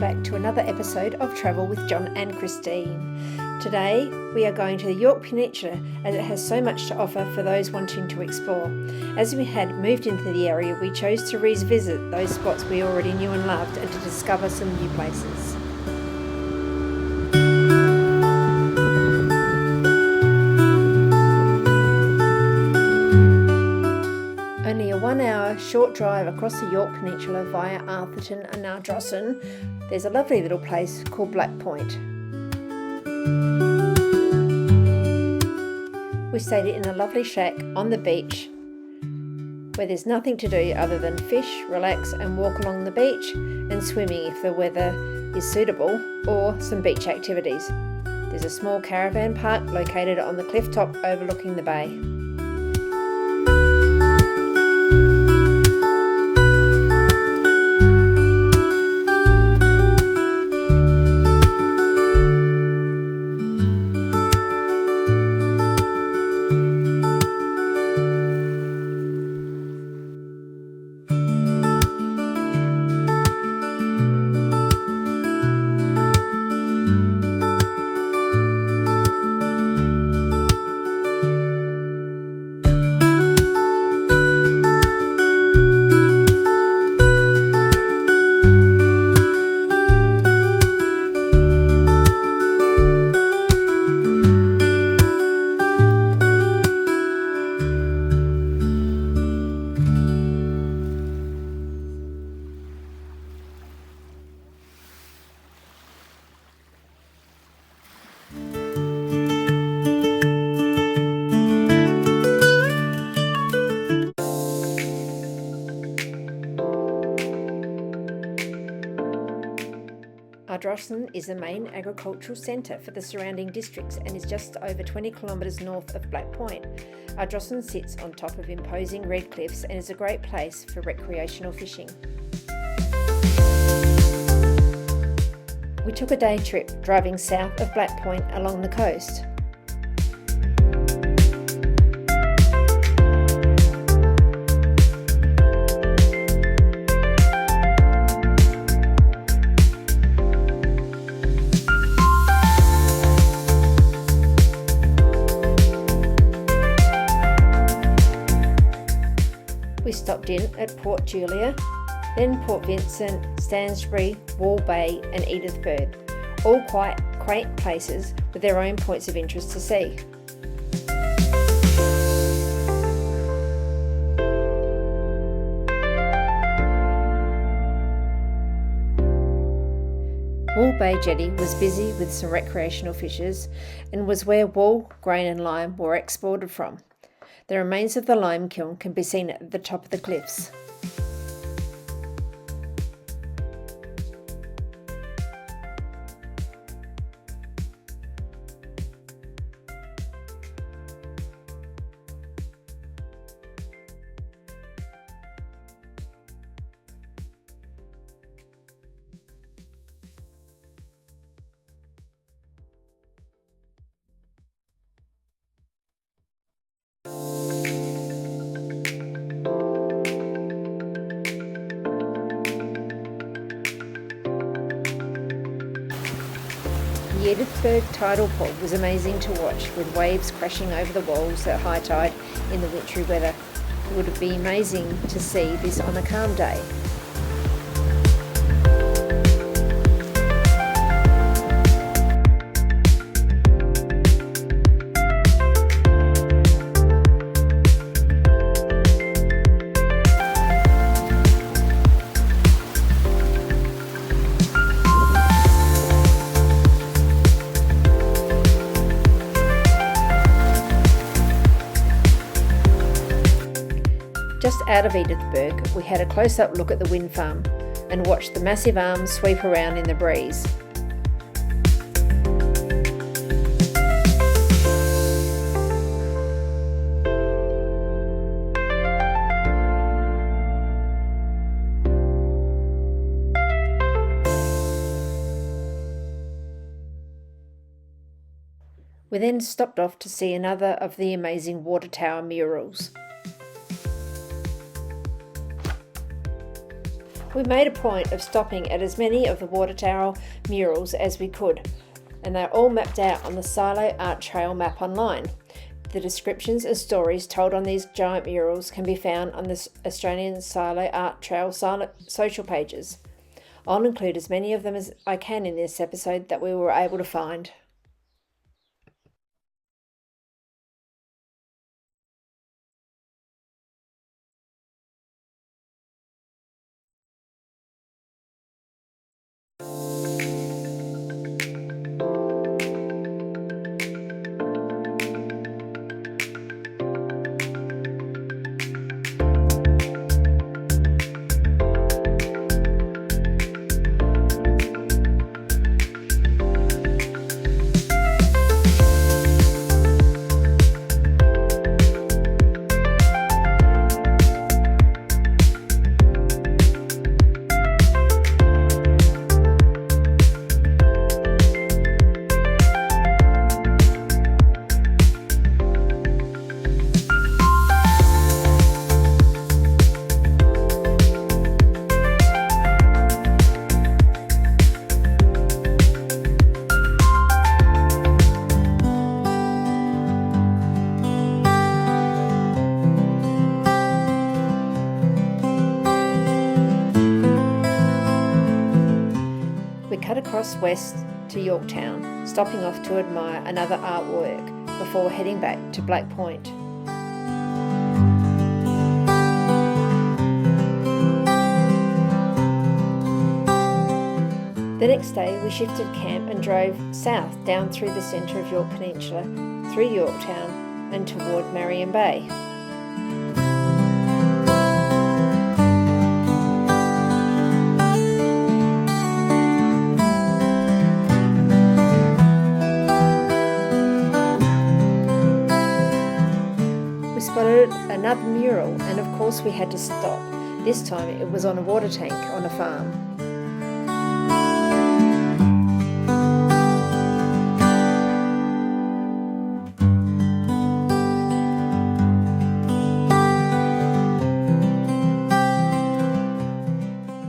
back to another episode of Travel with John and Christine. Today we are going to the Yorke Peninsula as it has so much to offer for those wanting to explore. As we had moved into the area, we chose to revisit those spots we already knew and loved and to discover some new places. Only a 1 hour short drive across the Yorke Peninsula via Atherton and Ardrossan, there's a lovely little place called Black Point. We stayed in a lovely shack on the beach where there's nothing to do other than fish, relax and walk along the beach and swimming if the weather is suitable, or some beach activities. There's a small caravan park located on the cliff top overlooking the bay. Ardrossan is the main agricultural centre for the surrounding districts and is just over 20 kilometres north of Black Point. Ardrossan sits on top of imposing red cliffs and is a great place for recreational fishing. We took a day trip driving south of Black Point along the coast. We stopped in at Port Julia, then Port Vincent, Stansbury, Wall Bay and Edithburgh, all quite quaint places with their own points of interest to see. Wall Bay Jetty was busy with some recreational fishers and was where wool, grain and lime were exported from. The remains of the lime kiln can be seen at the top of the cliffs. The Edithburgh tidal pool was amazing to watch, with waves crashing over the walls at high tide in the wintry weather. It would be amazing to see this on a calm day. Just out of Edithburgh, we had a close-up look at the wind farm and watched the massive arms sweep around in the breeze. We then stopped off to see another of the amazing water tower murals. We made a point of stopping at as many of the water tower murals as we could, and they're all mapped out on the Silo Art Trail map online. The descriptions and stories told on these giant murals can be found on the Australian Silo Art Trail social pages. I'll include as many of them as I can in this episode that we were able to find. We cut across west to Yorktown, stopping off to admire another artwork before heading back to Black Point. The next day we shifted camp and drove south down through the centre of Yorke Peninsula, through Yorktown and toward Marion Bay. Spotted another mural, and of course we had to stop. This time it was on a water tank on a farm.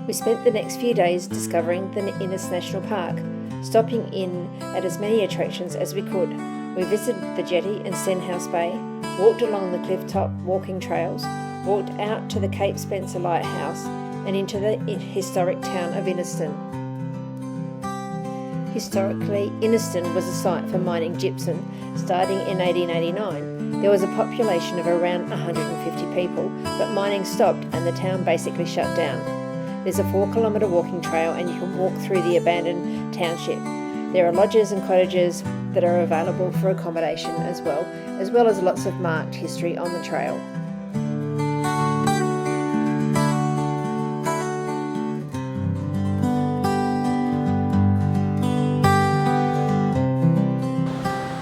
We spent the next few days discovering the Innes National Park, stopping in at as many attractions as we could. We visited the jetty and Stenhouse Bay, walked along the cliff-top walking trails, walked out to the Cape Spencer Lighthouse and into the historic town of Inniston. Historically, Inniston was a site for mining gypsum starting in 1889. There was a population of around 150 people, but mining stopped and the town basically shut down. There's a 4-kilometre walking trail and you can walk through the abandoned township. There are lodges and cottages that are available for accommodation as well as lots of marked history on the trail.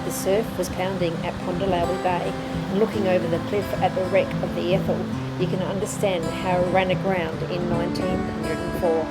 The surf was pounding at Pondalawi Bay, and looking over the cliff at the wreck of the Ethel, you can understand how it ran aground in 1904.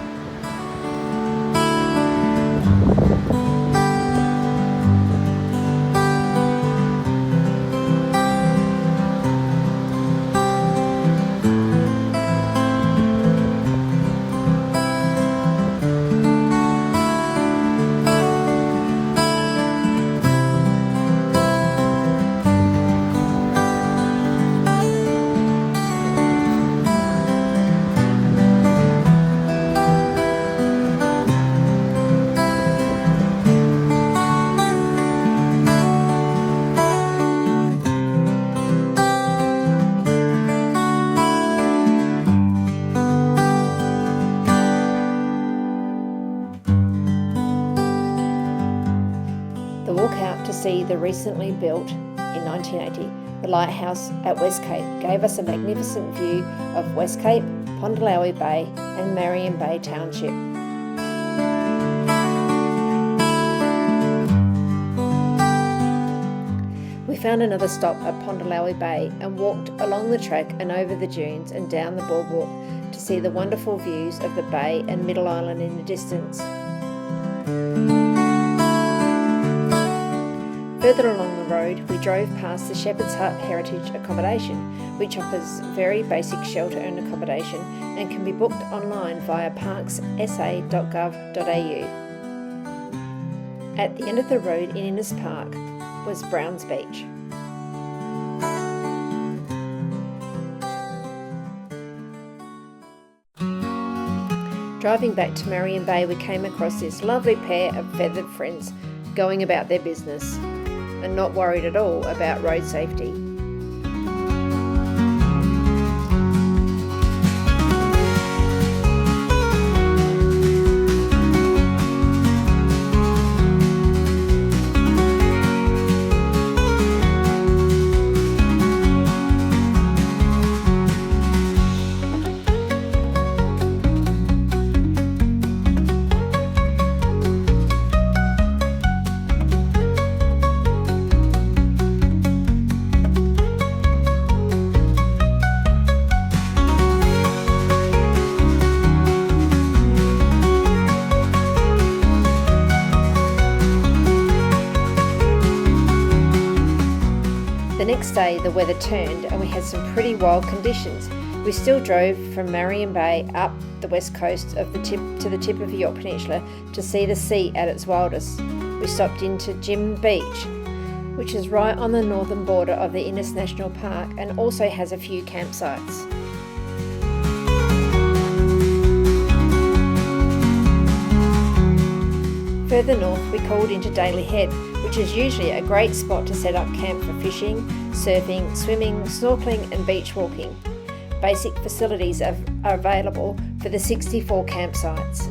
Walk out to see the recently built, in 1980, the lighthouse at West Cape gave us a magnificent view of West Cape, Pondalawi Bay and Marion Bay Township. We found another stop at Pondalawi Bay and walked along the track and over the dunes and down the boardwalk to see the wonderful views of the bay and Middle Island in the distance. Further along the road, we drove past the Shepherd's Hut Heritage Accommodation, which offers very basic shelter and accommodation and can be booked online via parksa.gov.au. At the end of the road in Innes Park was Browns Beach. Driving back to Marion Bay, we came across this lovely pair of feathered friends going about their business and not worried at all about road safety. The next day the weather turned and we had some pretty wild conditions. We still drove from Marion Bay up the west coast of the tip of the Yorke Peninsula to see the sea at its wildest. We stopped into Jim Beach, which is right on the northern border of the Innes National Park and also has a few campsites. Further north we called into Daly Head, which is usually a great spot to set up camp for fishing, surfing, swimming, snorkeling and beach walking. Basic facilities are available for the 64 campsites.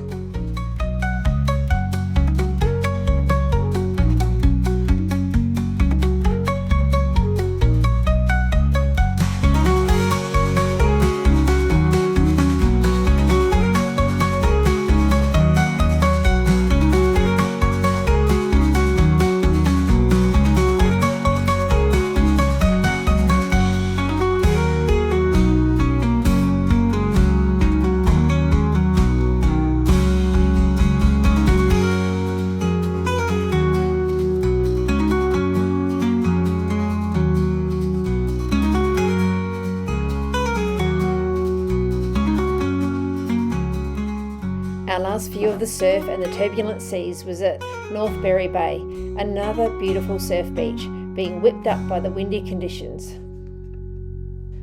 Our last view of the surf and the turbulent seas was at North Berry Bay, another beautiful surf beach, being whipped up by the windy conditions.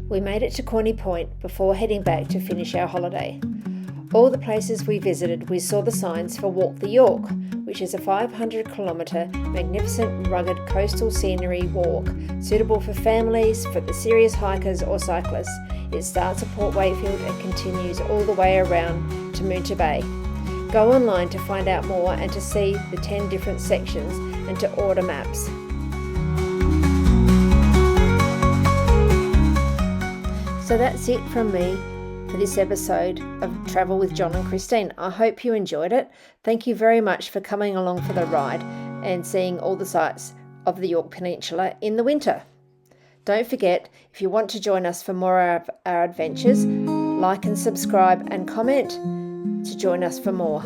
We made it to Corny Point before heading back to finish our holiday. All the places we visited, we saw the signs for Walk the Yorke, which is a 500-kilometre magnificent rugged coastal scenery walk suitable for families, for the serious hikers or cyclists. It starts at Port Wakefield and continues all the way around to Moonta Bay. Go online to find out more and to see the 10 different sections and to order maps. So that's it from me for this episode of Travel with John and Christine. I hope you enjoyed it. Thank you very much for coming along for the ride and seeing all the sights of the Yorke Peninsula in the winter. Don't forget, if you want to join us for more of our adventures, like and subscribe and comment to join us for more.